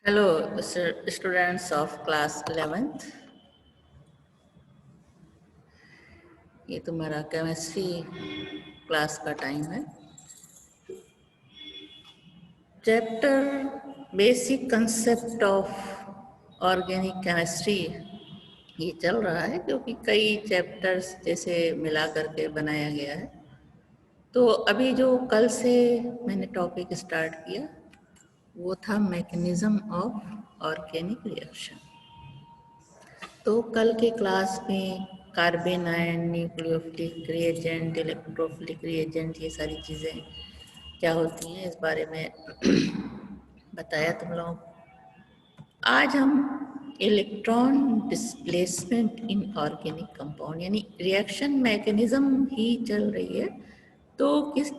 Hello, students of class 11th. ये तुम्हारा chemistry class का टाइम है। Chapter basic concept of organic chemistry ये चल रहा है क्योंकि कई चैप्टर्स जैसे मिला करके बनाया गया है। तो अभी जो कल से मैंने टॉपिक स्टार्ट किया वो था मैकेनिज्म ऑफ ऑर्गेनिक रिएक्शन। तो कल के क्लास में carbon ion, nucleophilic reagent, electrophilic reagent, ये सारी चीज़ें क्या होती हैं इस बारे में बताया तुम लोगों को। आज हम electron displacement in organic compound यानी रिएक्शन मैकेनिज्म ही चल रही है। तो किस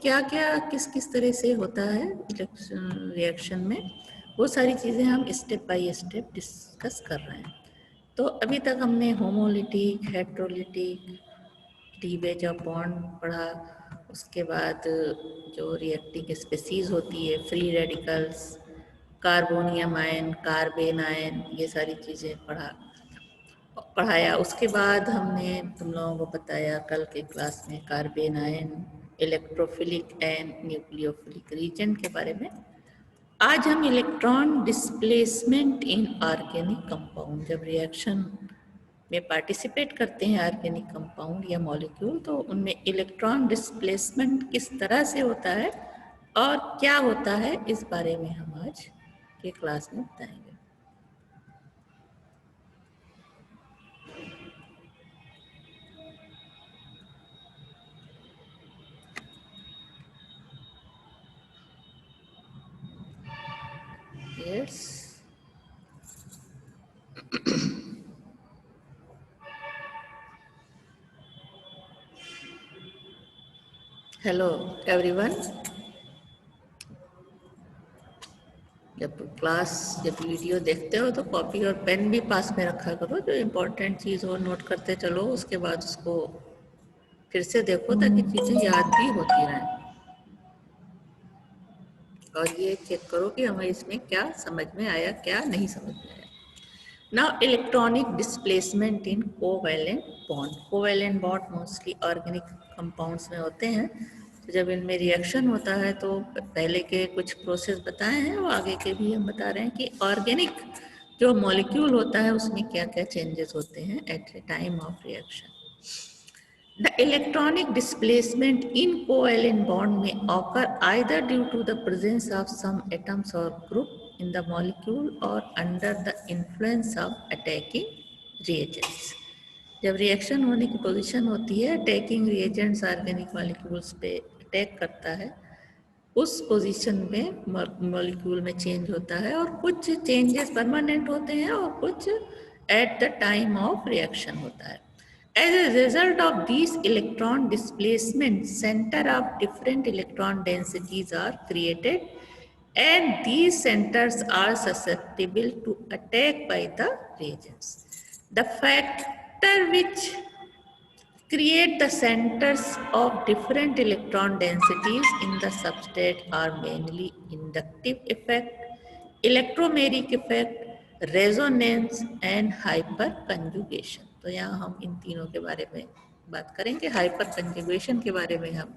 किस तरह से होता है रिएक्शन में, वो सारी चीज़ें हम स्टेप बाय स्टेप डिस्कस कर रहे हैं। तो अभी तक हमने homolytic, heterolytic, cleavage of bond पढ़ा। उसके बाद जो रिएक्टिंग स्पीसीज होती है, free radicals, carbonium ion, carbene ion, ये सारी चीज़ें पढ़ाया। उसके बाद हमने तुम लोगों को बताया कल के क्लास में carbanion, electrophilic and nucleophilic region के बारे में। आज हम electron displacement in organic compound, जब रिएक्शन में पार्टिसिपेट करते हैं ऑर्गेनिक कंपाउंड या मॉलिक्यूल, तो उनमें इलेक्ट्रॉन डिस्प्लेसमेंट किस तरह से होता है और क्या होता है, इस बारे में हम आज के क्लास में बताएंगे। Yes, hello everyone. जब वीडियो देखते हो तो कॉपी और पेन भी पास में रखा करो, जो इम्पोर्टेंट चीज़ हो नोट करते चलो, उसके बाद उसको फिर से देखो ताकि चीज़ें याद भी होती रहें। और ये चेक करो कि हमें इसमें क्या समझ में आया, क्या नहीं समझ में आया। Now electronic displacement in covalent bond. Covalent bond mostly organic compounds में होते हैं। तो जब इनमें रिएक्शन होता है तो पहले के कुछ प्रोसेस बताए हैं और आगे के भी हम बता रहे हैं कि ऑर्गेनिक जो मॉलिक्यूल होता है उसमें क्या क्या चेंजेस होते हैं at the time of reaction. The electronic displacement in covalent bond may occur either due to the presence of some atoms or group in the molecule or under the influence of attacking reagents. जब reaction होने की position होती है, attacking reagents organic molecules पे attack करता है, उस position में मॉलिक्यूल में चेंज होता है और कुछ चेंजेस परमानेंट होते हैं और कुछ at the time of reaction होता है। As a result of these electron displacement, center of different electron densities are created, and these centers are susceptible to attack by the reagents. The factor which create the centers of different electron densities in the substrate are mainly inductive effect, electromeric effect, resonance and hyperconjugation. तो यहाँ हम इन तीनों के बारे में बात करेंगे। हाइपरकंजुगेशन के बारे में हम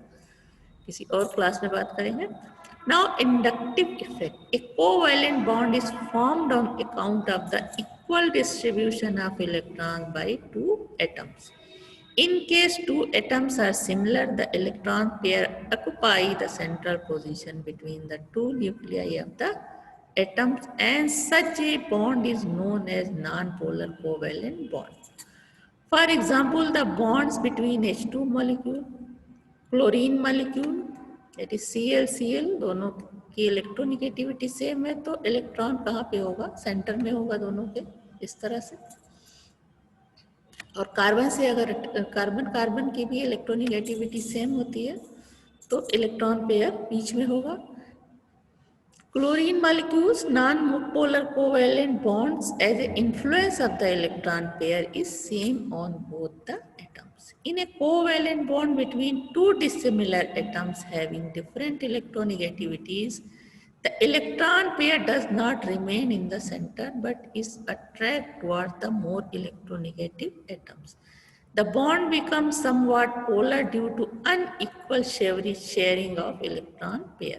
किसी और क्लास में बात करेंगे। Now inductive effect. A covalent bond is formed on account of the equal distribution of electrons by two atoms. In case two atoms are similar, the electron pair occupy the central position between the two nuclei of the atoms, and such a bond is known as non-polar covalent bond. For example, the bonds between H2 molecule, chlorine molecule that is Cl दोनों की electronegativity same है, तो electron कहाँ पे होगा, centre में होगा दोनों के, इस तरह से। और कार्बन से अगर कार्बन की भी इलेक्ट्रोनिगेटिविटी सेम होती है तो इलेक्ट्रॉन पेयर बीच में होगा। Chlorine molecules non-polar covalent bonds as the influence of the electron pair is same on both the atoms. In a covalent bond between two dissimilar atoms having different electronegativities, The electron pair does not remain in the center but is attracted toward the more electronegative atoms. The bond becomes somewhat polar due to unequal sharing of electron pair.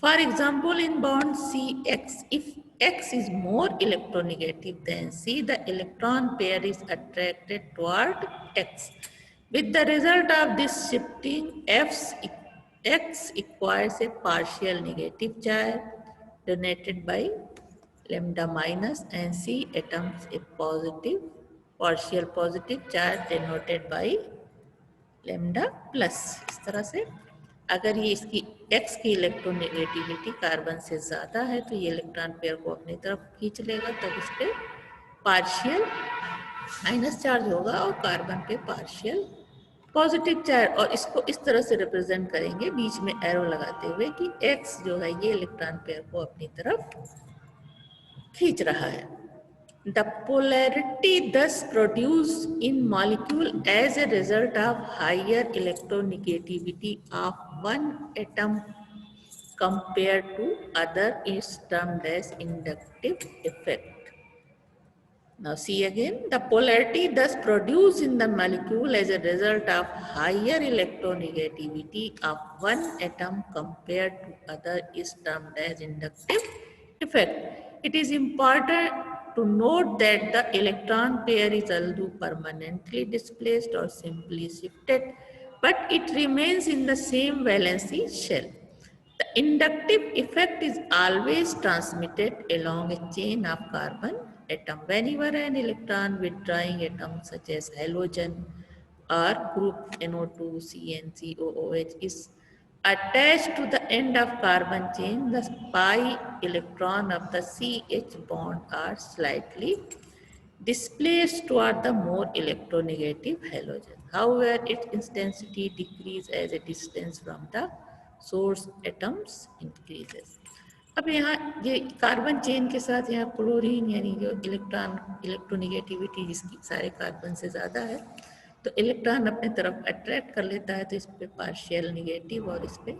For example, in bond CX, if X is more electronegative than C, the electron pair is attracted toward X. With the result of this shifting, X acquires a partial negative charge donated by lambda minus and C atoms a partial positive charge denoted by lambda plus. इस तरह से अगर ये इसकी x की electronegativity carbon से ज़्यादा है तो ये इलेक्ट्रॉन पेयर को अपनी तरफ खींच लेगा, तब इस पे पार्शियल माइनस चार्ज होगा और कार्बन पे पार्शियल पॉजिटिव चार्ज. और इसको इस तरह से रिप्रेजेंट करेंगे बीच में एरो लगाते हुए कि x जो है ये इलेक्ट्रॉन पेयर को अपनी तरफ खींच रहा है. The polarity thus produced in molecule as a result of higher electronegativity of one atom compared to other is termed as inductive effect. Now see again, the polarity thus produced in the molecule as a result of higher electronegativity of one atom compared to other is termed as inductive effect. It is important to note that the electron pair is although permanently displaced or simply shifted, but it remains in the same valency shell. The inductive effect is always transmitted along a chain of carbon atom. Whenever an electron withdrawing atom such as halogen or group NO2, CnCOOH is attached to the end of carbon chain, the pi electron of the CH bond are slightly displaced toward the more electronegative halogen. However, its intensity decreases as a distance from the source atoms increases. अब यहाँ ये carbon chain के साथ यहाँ chlorine यानी जो electronegativity जिसकी सारे कार्बन से ज़्यादा है, तो इलेक्ट्रॉन अपने तरफ अट्रैक्ट कर लेता है, तो इस पे पार्शियल निगेटिव और इस पे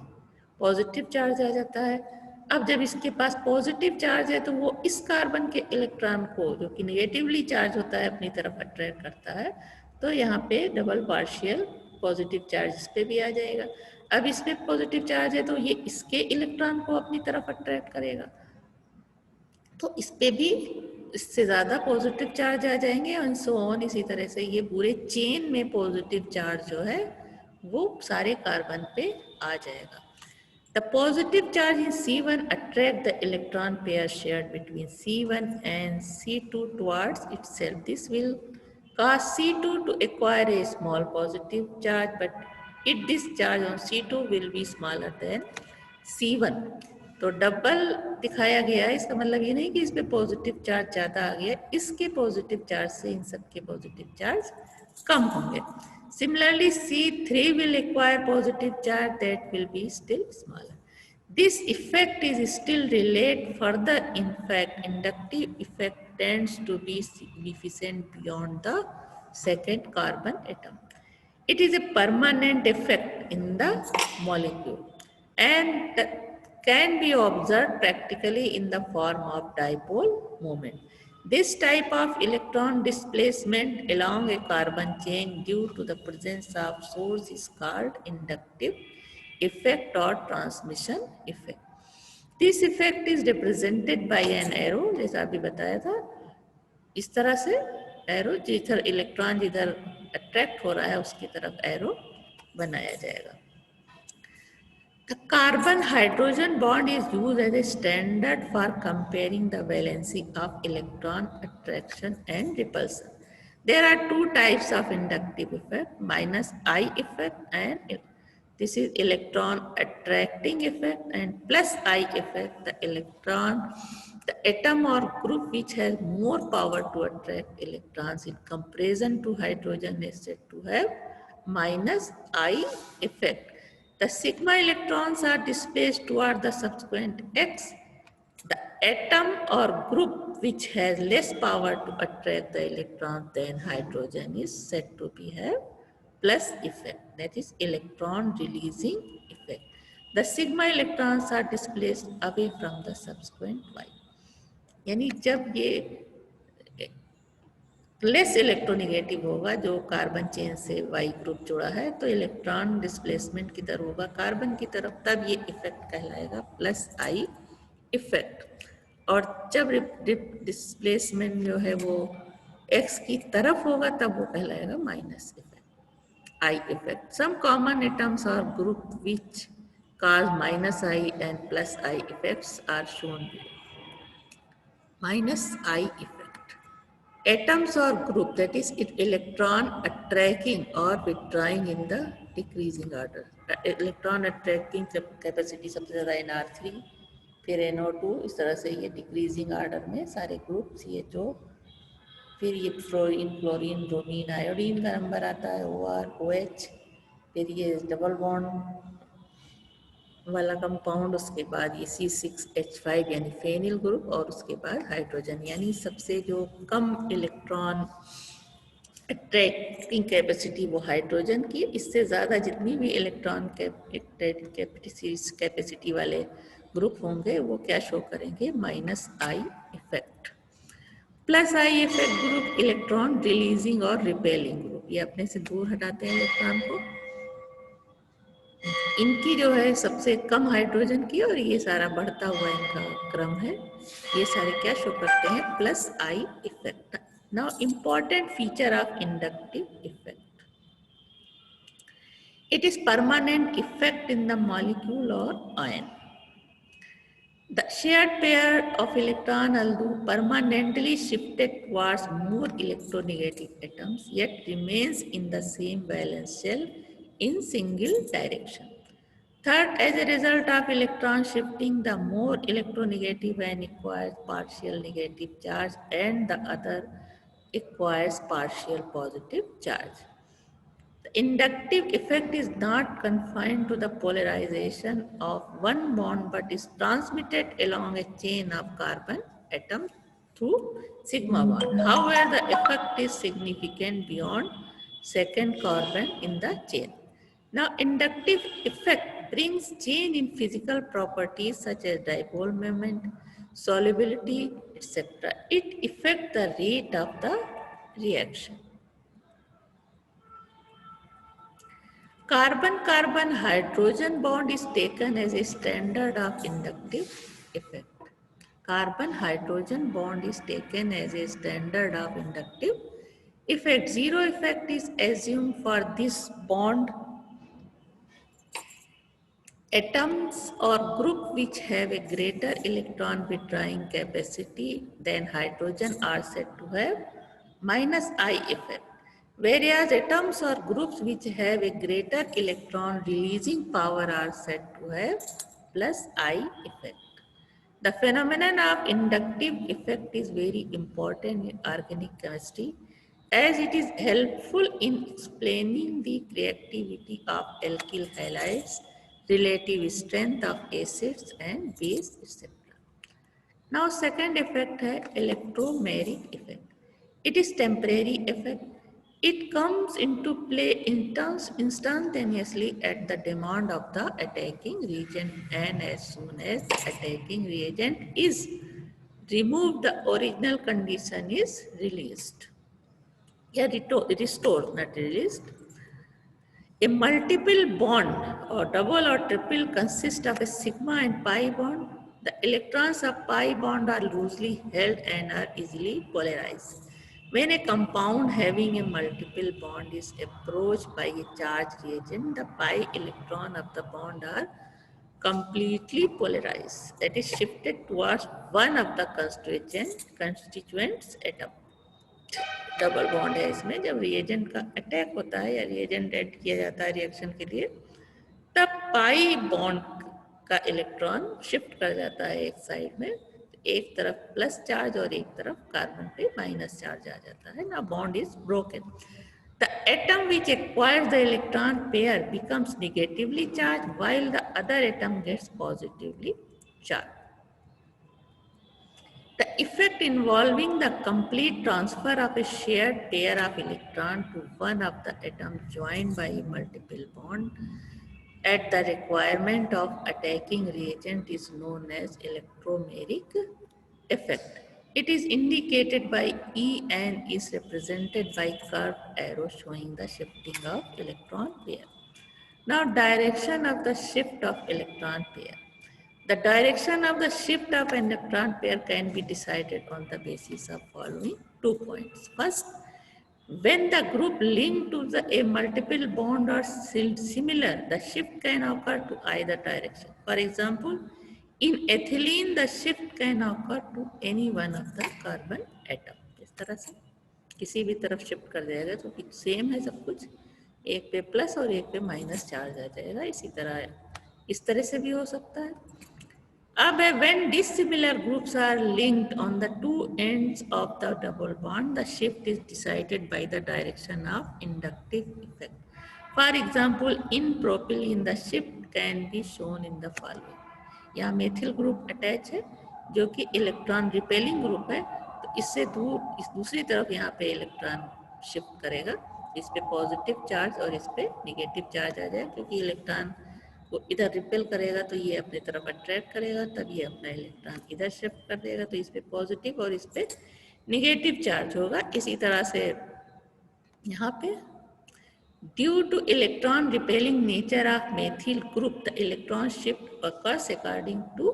पॉजिटिव चार्ज आ जाता है. अब जब इसके पास पॉजिटिव चार्ज है तो वो इस कार्बन के इलेक्ट्रॉन को जो कि निगेटिवली चार्ज होता है अपनी तरफ अट्रैक्ट करता है, तो यहाँ पे डबल पार्शियल पॉजिटिव चार्ज इस पे भी आ जाएगा. अब इस पे पॉजिटिव चार्ज है तो ये इसके इलेक्ट्रॉन को अपनी तरफ अट्रैक्ट करेगा, तो इस पे भी इससे ज़्यादा पॉजिटिव चार्ज आ जाएंगे और सो ऑन. इसी तरह से ये पूरे चेन में पॉजिटिव चार्ज जो है वो सारे कार्बन पे आ जाएगा. The positive charge in C1 attract the electron pair shared between C1 and C2 towards itself. This will cause C2 to acquire a small positive charge, but its discharge on C2 will be smaller than C1. तो double दिखाया गया है, इसका मतलब ये नहीं कि इस पे पॉजिटिव चार्ज ज़्यादा आ गया, इसके पॉजिटिव चार्ज से इन सबके पॉजिटिव चार्ज कम होंगे. Similarly, C3 will acquire positive charge that will be still smaller. This effect is still related further. In fact, inductive effect tends to be significant beyond the second carbon atom. It is a permanent effect in the molecule and can be observed practically in the form of dipole moment. This type of electron displacement along a carbon chain due to the presence of source is called inductive effect or transmission effect. This effect is represented by an arrow, जैसा अभी बताया था, इस तरह से arrow जिधर electron जिधर attract हो रहा है उसकी तरफ एरो बनाया जाएगा. The carbon hydrogen bond is used as a standard for comparing the valency of electron attraction and repulsion. There are two types of inductive effect, minus I effect, and this is electron attracting effect, and plus I effect, the atom or group which has more power to attract electrons in comparison to hydrogen is said to have minus I effect. The sigma electrons are displaced toward the subsequent X. The atom or group which has less power to attract the electron than hydrogen is said to be have plus effect, that is electron releasing effect. The sigma electrons are displaced away from the subsequent y. यानी जब ये less electronegative होगा जो carbon chain से Y group जुड़ा है तो electron displacement किधर होगा कार्बन की तरफ, तब ये इफेक्ट कहलाएगा प्लस आई इफेक्ट। और जब डिस्प्लेसमेंट जो है वो एक्स की तरफ होगा तब वो कहलाएगा minus effect I effect. Some common atoms और group which cause minus I and plus I effects are shown below. Minus I effect. Atoms or group, that is electron attracting or withdrawing in the decreasing order. Electron attracting capacity सबसे ज़्यादा NR3, फिर NO2, इस तरह से ये decreasing order में सारे group CHO, फिर ये फ्लोरीन, क्लोरीन, ब्रोमीन, आयोडीन का नंबर आता है OR, OH, फिर ये डबल बॉन्ड वाला कंपाउंड, उसके बाद ये C6H5 यानी फेनिल ग्रुप, और उसके बाद हाइड्रोजन, यानी सबसे जो कम इलेक्ट्रॉन अट्रैक्टिंग कैपेसिटी वो हाइड्रोजन की। इससे ज़्यादा जितनी भी इलेक्ट्रॉन कैपेसिटी वाले ग्रुप होंगे वो क्या शो करेंगे, minus I effect. Plus I effect group electron releasing और रिपेलिंग ग्रुप, ये अपने से दूर हटाते हैं इलेक्ट्रॉन को। इनकी जो है सबसे कम हाइड्रोजन की, और ये सारा बढ़ता हुआ इनका क्रम है, ये सारे क्या शो करते हैं, plus I effect. Now important feature of inductive effect, it is permanent effect in the molecule और ion. The shared pair of electron although permanently shifted towards more electronegative atoms yet remains in the same valence shell in single direction. Third, as a result of electron shifting, the more electronegative ion acquires partial negative charge and the other acquires partial positive charge. The inductive effect is not confined to the polarization of one bond but is transmitted along a chain of carbon atoms through sigma bond. However, the effect is significant beyond second carbon in the chain. Now, inductive effect brings change in physical properties such as dipole moment, solubility, etc. It affects the rate of the reaction. Carbon-carbon hydrogen bond is taken as a standard of inductive effect. Carbon-hydrogen bond is taken as a standard of inductive effect. Zero effect is assumed for this bond. Atoms or group which have a greater electron withdrawing capacity than hydrogen are said to have minus I effect, whereas atoms or groups which have a greater electron releasing power are said to have plus I effect. The phenomenon of inductive effect is very important in organic chemistry as it is helpful in explaining the reactivity of alkyl halides, relative strength of acids and base, etc. Now second effect है electromeric effect. It is temporary effect. It comes into play instantaneously at the demand of the attacking reagent, and as soon as the attacking reagent is removed, the original condition is released. Yeah, restored, not released. A multiple bond or double or triple consists of a sigma and pi bond. The electrons of pi bond are loosely held and are easily polarized. When a compound having a multiple bond is approached by a charged reagent, the pi electron of the bond are completely polarized, that is shifted towards one of the constituents atom. Double bond है इसमें, जब reagent का attack होता है या reagent add किया जाता है रिएक्शन के लिए, तब पाई बॉन्ड का इलेक्ट्रॉन शिफ्ट कर जाता है एक साइड में, एक तरफ प्लस चार्ज और एक तरफ कार्बन पे माइनस चार्ज आ जाता है ना, bond is broken. The atom which acquires the electron pair becomes negatively charged while the other atom gets positively charged. The effect involving the complete transfer of a shared pair of electron to one of the atoms joined by a multiple bond at the requirement of attacking reagent is known as electromeric effect. It is indicated by E and is represented by curved arrow showing the shifting of electron pair. Now, direction of the shift of electron pair. The direction of the shift of an electron pair can be decided on the basis of following 2 points. First, when the group linked to a multiple bond are similar, the shift can occur to either direction. For example, in ethylene, the shift can occur to any one of the carbon atom. इस तरह से किसी भी तरफ shift कर जाएगा तो same है सब कुछ, एक पे प्लस और एक पे माइनस चार्ज आ जाएगा, इस तरह से भी हो सकता है. अब when dissimilar groups are linked on the two ends of the double bond, the shift is decided by the direction of inductive effect. For example, in propylene, the shift can be shown in the following. यहाँ methyl group attach है जो कि electron repelling group है, तो इससे दूर इस दूसरी तरफ यहाँ पे इलेक्ट्रॉन शिफ्ट करेगा, इस पे पॉजिटिव चार्ज और इस पे निगेटिव चार्ज आ जाए, क्योंकि इलेक्ट्रॉन वो इधर रिपेल करेगा तो ये अपनी तरफ अट्रैक्ट करेगा, तब ये अपना इलेक्ट्रॉन इधर शिफ्ट कर देगा तो इस पे पॉजिटिव और इस पे निगेटिव चार्ज होगा. इसी तरह से यहाँ पे due to electron repelling nature of methyl group the electron shift occurs according to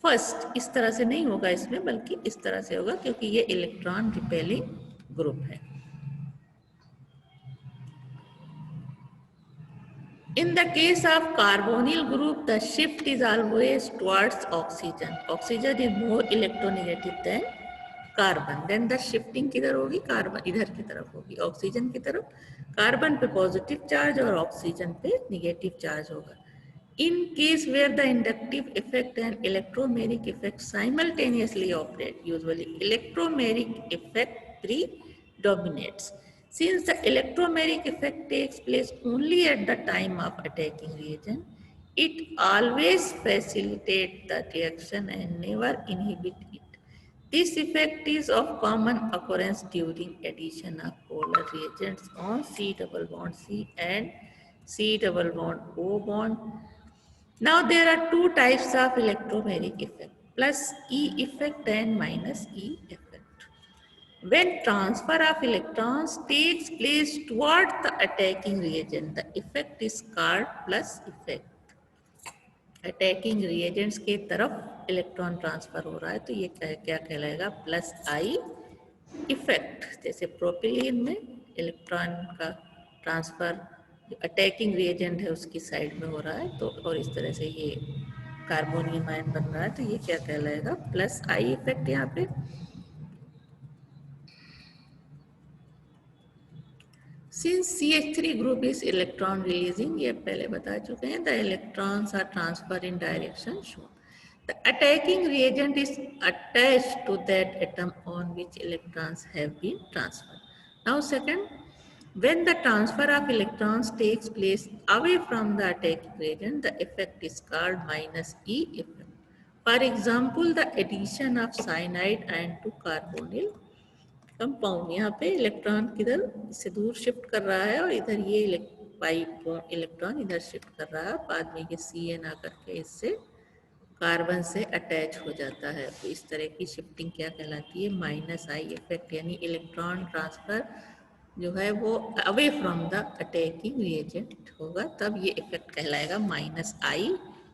first. इस तरह से नहीं होगा इसमें, बल्कि इस तरह से होगा क्योंकि ये इलेक्ट्रॉन रिपेलिंग ग्रुप है. In the case of carbonyl group, the shift is always towards oxygen. Oxygen is more electronegative than carbon. Then the shifting किधर होगी, कार्बन इधर की तरफ होगी, ऑक्सीजन की तरफ. कार्बन पे पॉजिटिव चार्ज और ऑक्सीजन पे निगेटिव चार्ज होगा. In case where the inductive effect and electromeric effect simultaneously operate, usually electromeric effect predominates. Since the electromeric effect takes place only at the time of attacking reagent, it always facilitates the reaction and never inhibits it. This effect is of common occurrence during addition of polar reagents on C double bond C and C double bond O bond. Now there are two types of electromeric effect, plus E effect and minus E effect. When transfer of electrons takes place toward the attacking reagent, the effect is called plus effect. Attacking reagents के तरफ electron transfer हो रहा है तो ये क्या कहलाएगा, plus I effect. जैसे प्रोपिलीन में इलेक्ट्रॉन का ट्रांसफर जो अटैकिंग रिएजेंट है उसकी साइड में हो रहा है, तो और इस तरह से ये कार्बोनियम आयन बन रहा है, तो ये क्या कहलाएगा, प्लस आई इफेक्ट. यहाँ पे Since CH3 group is electron releasing, ये पहले बता चुके हैं, the electrons are transferred in direction shown. The attacking reagent is attached to that atom on which electrons have been transferred. Now second, when the transfer of electrons takes place away from the attacking reagent, the effect is called minus E effect. For example, the addition of cyanide and to carbonyl compound, यहाँ पे electron किधर इससे दूर shift कर रहा है और इधर ये इलेक्ट्रॉन इधर शिफ्ट कर रहा है, बाद में ये CN आकर के इससे कार्बन से अटैच हो जाता है. तो इस तरह की शिफ्टिंग क्या कहलाती है, माइनस आई इफेक्ट. यानी इलेक्ट्रॉन ट्रांसफर जो है वो away from the attacking reagent होगा, तब ये इफेक्ट कहलाएगा minus I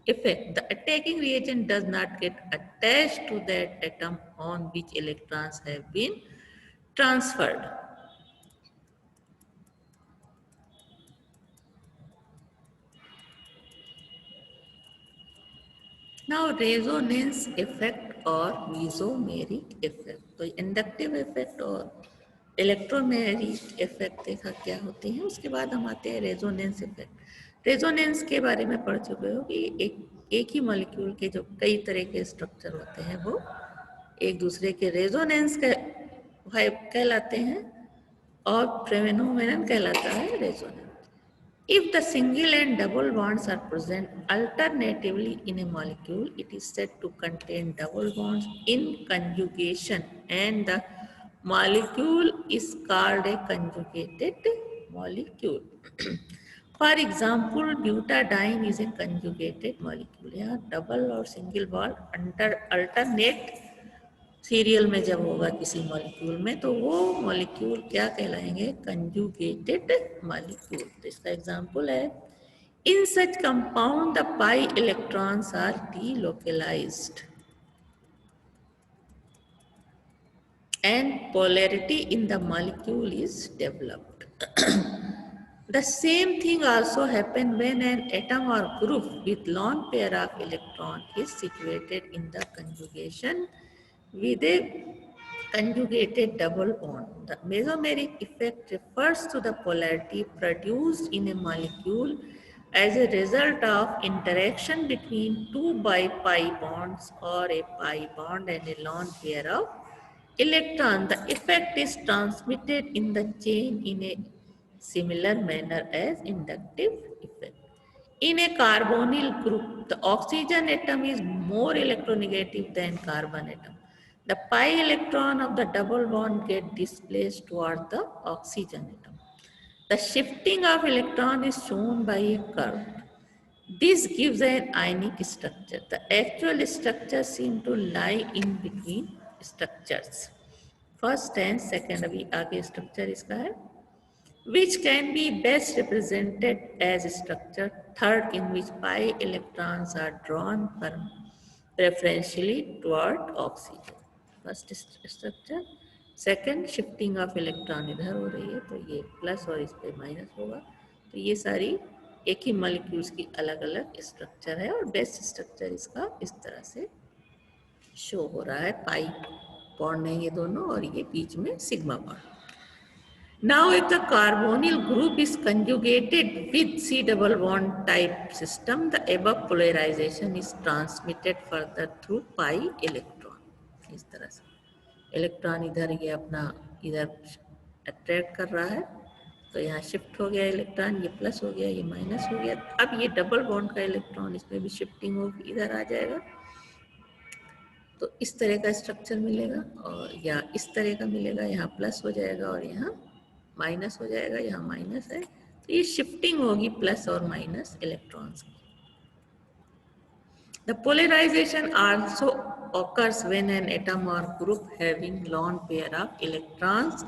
effect. The attacking reagent does not get attached to that atom on which electrons have been transferred. Now resonance effect और mesomeric effect. तो inductive effect और electromeric effect देखा क्या होते हैं. उसके बाद हम आते हैं रेजोनेंस इफेक्ट. रेजोनेंस के बारे में पढ़ चुके हो कि एक ही मॉलिक्यूल के जो कई तरह के स्ट्रक्चर होते हैं वो एक दूसरे के रेजोनेंस कहलाते हैं और फेनोमेनन कहलाता है resonance. If the single and double bonds are present alternatively in a molecule, it is said to contain double bonds in conjugation and the molecule is called a conjugated molecule. For example butadiene is a conjugated molecule. यहाँ double और single bond alternate serial में जब होगा किसी molecule में तो वो molecule क्या कहलाएंगे? Conjugated molecule. तो इसका एग्जाम्पल है, in such compound the pi electrons are delocalized and polarity in the molecule is developed. The same thing also happens when an atom or group with lone pair of electron is situated in the conjugation with a conjugated double bond. The mesomeric effect refers to the polarity produced in a molecule as a result of interaction between two pi bonds or a pi bond and a lone pair of electron. The effect is transmitted in the chain in a similar manner as inductive effect. In a carbonyl group, the oxygen atom is more electronegative than carbon atom. The pi electron of the double bond get displaced toward the oxygen atom. The shifting of electron is shown by a curve. This gives an ionic structure. The actual structure seems to lie in between structures. First and second, अभी आगे structure इसका है, which can be best represented as structure third, in which pi electrons are drawn preferentially toward oxygen. First structure, second shifting of electron इधर हो रही है तो ये प्लस और इस पे माइनस होगा। तो ये सारी एक ही मॉलिक्यूल्स की अलग अलग स्ट्रक्चर है और बेस्ट स्ट्रक्चर इसका इस तरह से शो हो रहा है। पाई बॉन्ड है ये दोनों और ये बीच में sigma bond. Now, if the carbonyl group is conjugated with C double bond type system, the above polarization is transmitted further through pi electron. इस तरह से इलेक्ट्रॉन इधर ये अपना इधर अट्रैक्ट कर रहा है तो यहाँ शिफ्ट हो गया इलेक्ट्रॉन, ये प्लस हो गया, ये माइनस हो गया। अब ये डबल बॉन्ड का इलेक्ट्रॉन इसमें भी शिफ्टिंग होगी, इधर आ जाएगा तो इस तरह का स्ट्रक्चर मिलेगा और या इस तरह का मिलेगा, यहाँ प्लस हो जाएगा और यहाँ माइनस हो जाएगा, यहाँ माइनस है तो ये शिफ्टिंग होगी प्लस और माइनस इलेक्ट्रॉन्स की। The polarization also occurs when an atom or group having lone pair of electrons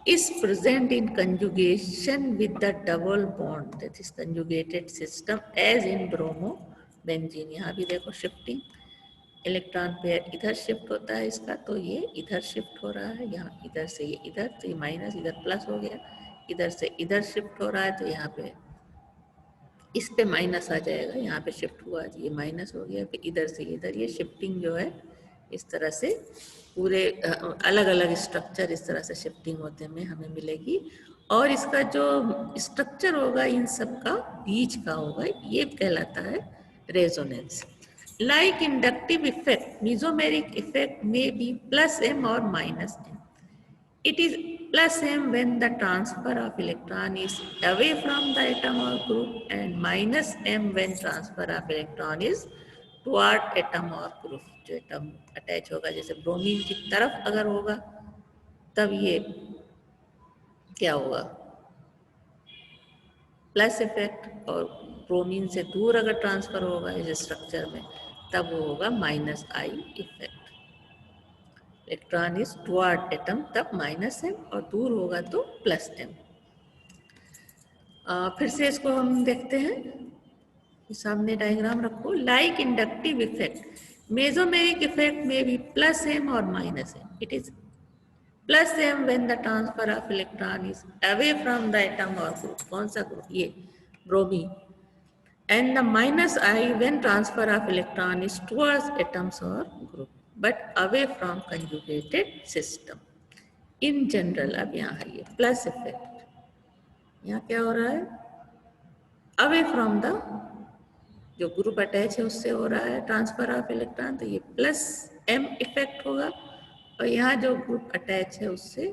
is present in conjugation with the double bond, that is conjugated system, as in bromo benzene। यहाँ भी देखो shifting, electron pair इधर shift होता है इसका तो ये इधर शिफ्ट हो रहा है, यहाँ इधर से ये इधर तो ये माइनस इधर प्लस हो गया, इधर से इधर शिफ्ट हो रहा है तो यहाँ पे इस पे माइनस आ जाएगा, यहाँ पे शिफ्ट हुआ ये माइनस हो गया, फिर इधर से इधर ये शिफ्टिंग जो है इस तरह से पूरे अलग अलग स्ट्रक्चर इस तरह से शिफ्टिंग होते में हमें मिलेगी। और इसका जो स्ट्रक्चर होगा इन सब का बीच का होगा, ये कहलाता है resonance. Like inductive effect, mesomeric effect may be plus m or minus m. It is plus m when the transfer of electron is away from the atom or group and minus m when transfer of electron is toward atom or group. जो atom attach होगा जैसे bromine की तरफ अगर होगा तब ये क्या होगा प्लस इफेक्ट, और ब्रोमीन से दूर अगर ट्रांसफर होगा इस स्ट्रक्चर में तब वो होगा minus I effect. Electron is toward atom तब माइनस एम और दूर होगा तो प्लस एम। फिर से इसको हम देखते हैं, सामने डायग्राम रखो। Like inductive effect, mesomeric effect में भी प्लस एम और minus M. It is plus M when the transfer of electron is away from the atom और ग्रुप। कौन सा ग्रुप? ये bromine. And the minus I when transfer of electron is towards atoms or group, but away from conjugated system. In general, अब यहाँ है ये plus effect, यहाँ क्या हो रहा है? Away from the जो ग्रुप अटैच है उससे हो रहा है ट्रांसफर ऑफ इलेक्ट्रॉन, तो ये प्लस m इफेक्ट होगा। और यहाँ जो ग्रुप अटैच है उससे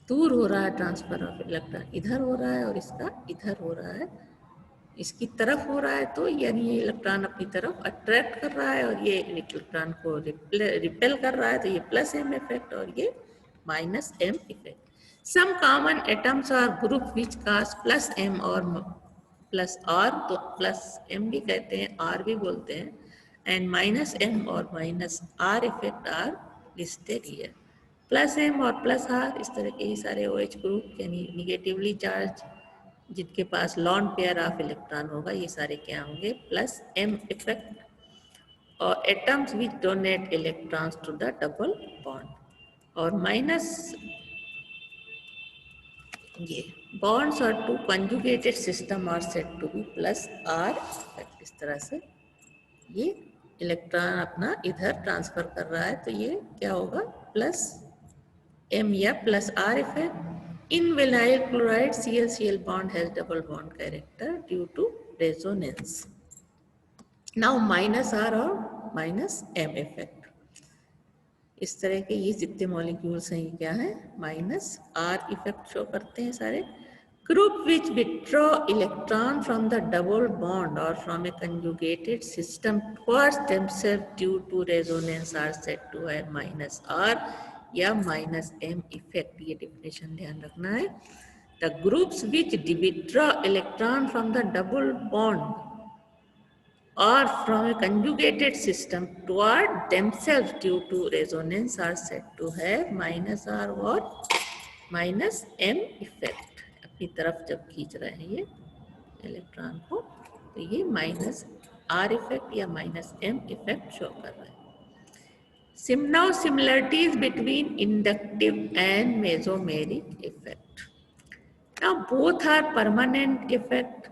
दूर हो रहा है ट्रांसफर ऑफ इलेक्ट्रॉन, इधर हो रहा है और इसका इधर हो रहा है, इसकी तरफ हो रहा है तो यानी ये इलेक्ट्रॉन अपनी तरफ अट्रैक्ट कर रहा है और ये इलेक्ट्रॉन को रिपेल कर रहा है तो ये प्लस एम इफेक्ट और ये minus M effect. Some common atoms or group which cause plus m or plus r, तो plus m भी कहते हैं, r भी बोलते हैं, and minus m or minus r effect are listed here. Plus m और प्लस r इस तरह के ही सारे OH ग्रुप यानी निगेटिवली चार्ज जिनके पास लॉन पेयर ऑफ इलेक्ट्रॉन होगा, ये सारे क्या होंगे, प्लस m इफेक्ट, और atoms which donate electrons to the double bond, और माइनस ये बॉन्ड्स और to conjugated system are set to be plus R effect. इस तरह से ये इलेक्ट्रॉन अपना इधर ट्रांसफर कर रहा है, तो ये क्या होगा, प्लस m या plus r effect. In vinyl chloride Cl bond has double bond character due to resonance. Now minus r और माइनस m इफेक्ट, इस तरह के ये जितने मॉलिक्यूल्स हैं ये क्या है, माइनस r इफेक्ट शो करते हैं सारे। Group which withdraw electron from the double bond और from a conjugated system towards themself due to resonance are said to have minus r या माइनस m इफेक्ट। ये डेफिनेशन ध्यान रखना है। The groups which withdraw electron from the double bond or from a conjugated system toward themselves due to resonance are said to have minus r or minus m effect। अपनी तरफ जब खींच रहे हैं ये इलेक्ट्रॉन को, तो ये माइनस r इफेक्ट या माइनस m इफेक्ट शो कर रहे हैं। Now similarities between inductive and mesomeric effect. Now both are permanent effect.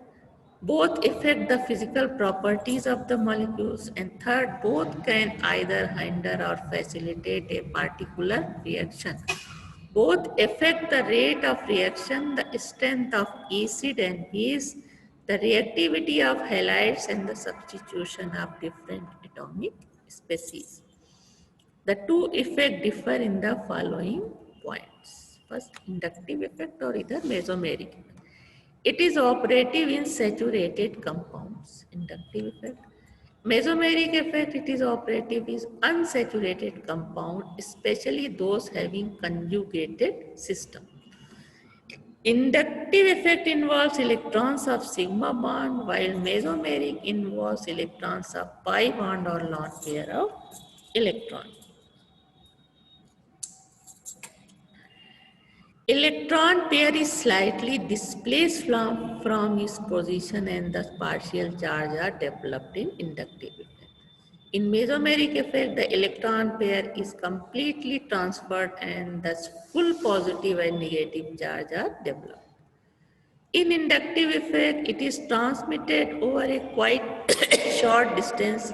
Both affect the physical properties of the molecules, and third, both can either hinder or facilitate a particular reaction. Both affect the rate of reaction, the strength of acid and base, the reactivity of halides, and the substitution of different atomic species. The two effects differ in the following points. First, inductive effect or either mesomeric effect. It is operative in saturated compounds, inductive effect. Mesomeric effect, it is operative in unsaturated compound, especially those having conjugated system. Inductive effect involves electrons of sigma bond, while mesomeric involves electrons of pi bond or lone pair of electrons. Electron pair is slightly displaced from its position and thus partial charge are developed in inductive effect. In mesomeric effect, the electron pair is completely transferred and thus full positive and negative charge are developed. In inductive effect, it is transmitted over a quite short distance.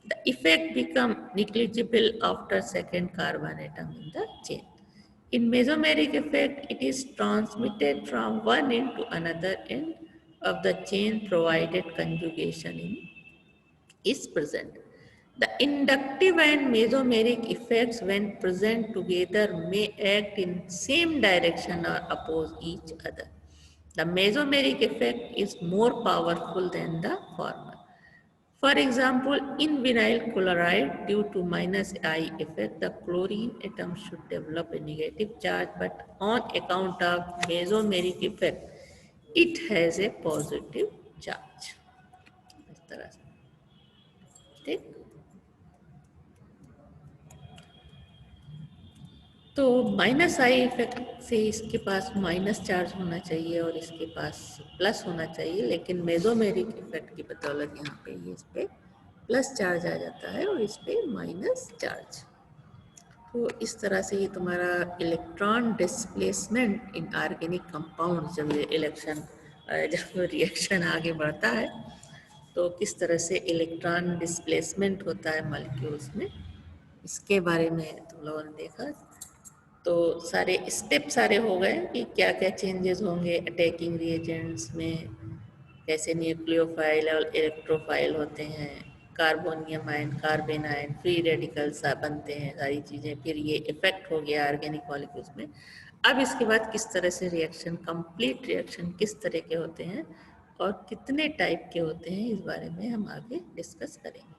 The effect becomes negligible after second carbon atom in the chain. In mesomeric effect, it is transmitted from one end to another end of the chain provided conjugation is present. The inductive and mesomeric effects when present together may act in same direction or oppose each other. The mesomeric effect is more powerful than the former. For example, in vinyl chloride, due to minus I effect, the chlorine atom should develop a negative charge, but on account of mesomeric effect, it has a positive charge. इस तरह से, ठीक? तो minus I effect से इसके पास minus charge होना चाहिए और इसके पास प्लस होना चाहिए, लेकिन मेसोमेरिक इफेक्ट की बदौलत यहाँ पे ये इस पे प्लस चार्ज आ जाता है और इस पे माइनस चार्ज। तो इस तरह से ये तुम्हारा electron displacement in organic compound, जब ये जब रिएक्शन आगे बढ़ता है तो किस तरह से इलेक्ट्रॉन डिस्प्लेसमेंट होता है मॉलिक्यूल्स में, इसके बारे में तुम लोगों ने देखा। तो सारे स्टेप सारे हो गए कि क्या क्या चेंजेस होंगे अटैकिंग रिएजेंट्स में, कैसे न्यूक्लियोफाइल और इलेक्ट्रोफाइल होते हैं, carbonium ion, carbon ion, free radicals बनते हैं, सारी चीज़ें। फिर ये इफेक्ट हो गया ऑर्गेनिक मॉलिक्यूल्स में। अब इसके बाद किस तरह से रिएक्शन, कंप्लीट रिएक्शन किस तरह के होते हैं और कितने टाइप के होते हैं, इस बारे में हम आगे डिस्कस करेंगे।